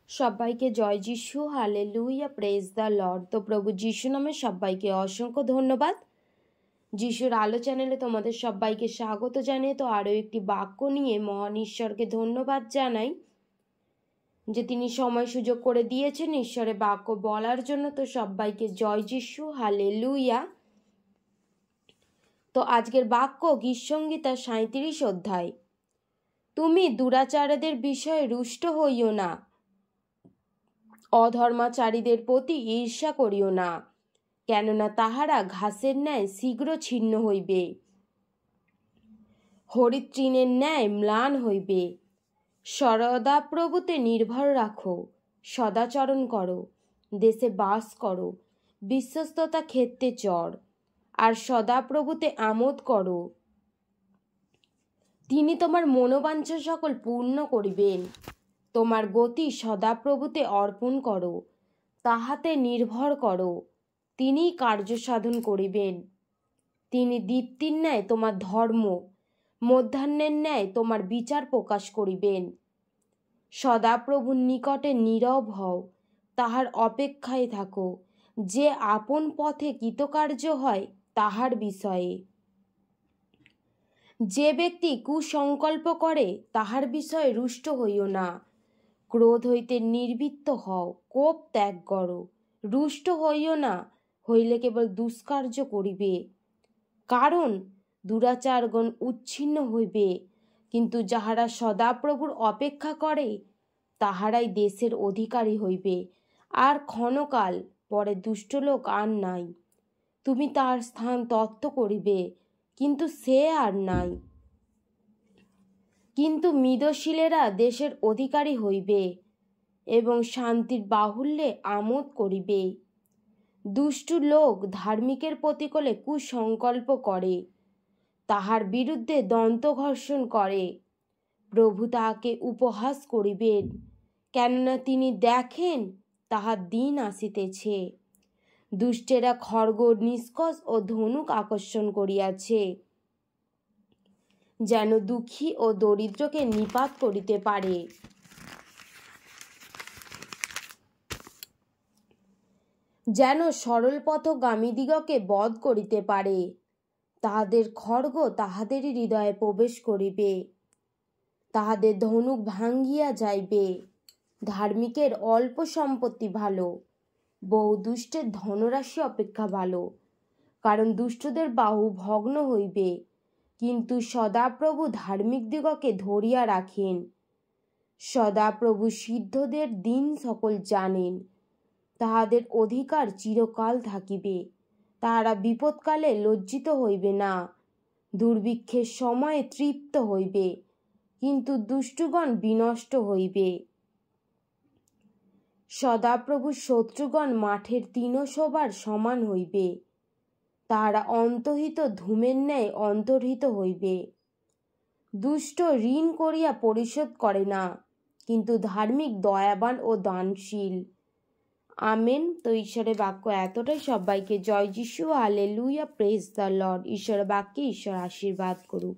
সবাইকে জয় যিশু, hallelujah, praise the Lord. তো প্রভু যিশু নামে সবাইকে অসংখ্য ধন্যবাদ। যিশুর আলো চ্যানেলে তোমাদের সবাইকে স্বাগত জানিয়ে তো আরও একটি বাক্য নিয়ে মহান ঈশ্বরকে ধন্যবাদ জানাই যে তিনি সময় সুযোগ করে দিয়েছেন ঈশ্বরের বাক্য বলার জন্য। তো সবাইকে জয় যিশু, হালেলুয়া। তো আজকের বাক্য গীতসংহিতা 37 অধ্যায়। তুমি দুরাচারীদের বিষয়ে রুষ্ট হইও না, অধর্মাচারীদের প্রতি ঈর্ষা করিও না, কেননা তাহারা ঘাসের ন্যায় শীঘ্র ছিন্ন হইবে, হরিতৃণের ন্যায় ম্লান হইবে। সদাপ্রভুতে নির্ভর রাখো, সদাচরণ করো, দেশে বাস করো, বিশ্বস্ততা ক্ষেত্রে চর, আর সদাপ্রভুতে আমোদ করো। তিনি তোমার মনোবাঞ্ছা সকল পূর্ণ করিবেন। তোমার গতি সদাপ্রভুতে অর্পণ করো, তাহাতে নির্ভর করো, তিনিই কার্য সাধন করিবেন। তিনি দীপ্তির ন্যায় তোমার ধর্ম, মধ্যাহ্নের ন্যায় তোমার বিচার প্রকাশ করিবেন। সদাপ্রভুর নিকটে নীরব হও, তাহার অপেক্ষায় থাকো, যে আপন পথে কৃতকার্য হয় তাহার বিষয়ে। যে ব্যক্তি কুসংকল্প করে তাহার বিষয়ে রুষ্ট হইও না, ক্রোধ হইতে নির্বৃত্ত হও, কোপ ত্যাগ করো, রুষ্ট হইও না, হইলে কেবল দুষ্কার্য করিবে। কারণ দুরাচারগণ উচ্ছিন্ন হইবে, কিন্তু যাহারা সদাপ্রভুর অপেক্ষা করে তাহারাই দেশের অধিকারী হইবে। আর ক্ষণকাল পরে দুষ্ট লোক আর নাই, তুমি তার স্থান তত্ত্ব করিবে, কিন্তু সে আর নাই। কিন্তু মিদশীলেরা দেশের অধিকারী হইবে এবং শান্তির বাহুল্যে আমোদ করিবে। দুষ্টু লোক ধার্মিকের প্রতিকূলে কুসংকল্প করে, তাহার বিরুদ্ধে দন্তঘর্ষণ করে। প্রভু তাহাকে উপহাস করিবেন, কেননা তিনি দেখেন তাহার দিন আসিতেছে। দুষ্টেরা খড়গ, নিষ্কষ ও ধনুক আকর্ষণ করিয়াছে, যেন দুঃখী ও দরিদ্রকে নিপাত করিতে পারে। যেন সরল পথগামীদিগকে বধ করিতে পারে। তাহাদের খড়গ তাহাদেরই হৃদয়ে প্রবেশ করিবে, তাহাদের ধনুক ভাঙ্গিয়া যাইবে। ধার্মিকের অল্প সম্পত্তি ভালো, বহু দুষ্টের ধনরাশি অপেক্ষা ভালো, কারণ দুষ্টদের বাহু ভগ্ন হইবে, কিন্তু সদাপ্রভু ধার্মিকদিগকে ধরিয়া রাখেন। সদাপ্রভু সিদ্ধদের দিন সকল জানেন, তাহাদের অধিকার চিরকাল থাকিবে। তাহারা বিপদকালে লজ্জিত হইবে না, দুর্ভিক্ষের সময়ে তৃপ্ত হইবে, কিন্তু দুষ্টগণ বিনষ্ট হইবে। সদাপ্রভুর শত্রুগণ মাঠের তৃণশোভার সমান হইবে, তাহারা অন্তর্হিত ধূমের ন্যায় অন্তর্হিত হইবে। দুষ্ট ঋণ করিয়া পরিশোধ করে না, কিন্তু ধার্মিক দয়াবান ও দানশীল। আমেন। তো ঈশ্বরের বাক্য এতটাই। সবাইকে জয় যিশু, হালেলুয়া, প্রেজ দ্য লর্ড। ঈশ্বরের বাক্যে ঈশ্বর আশীর্বাদ করুক।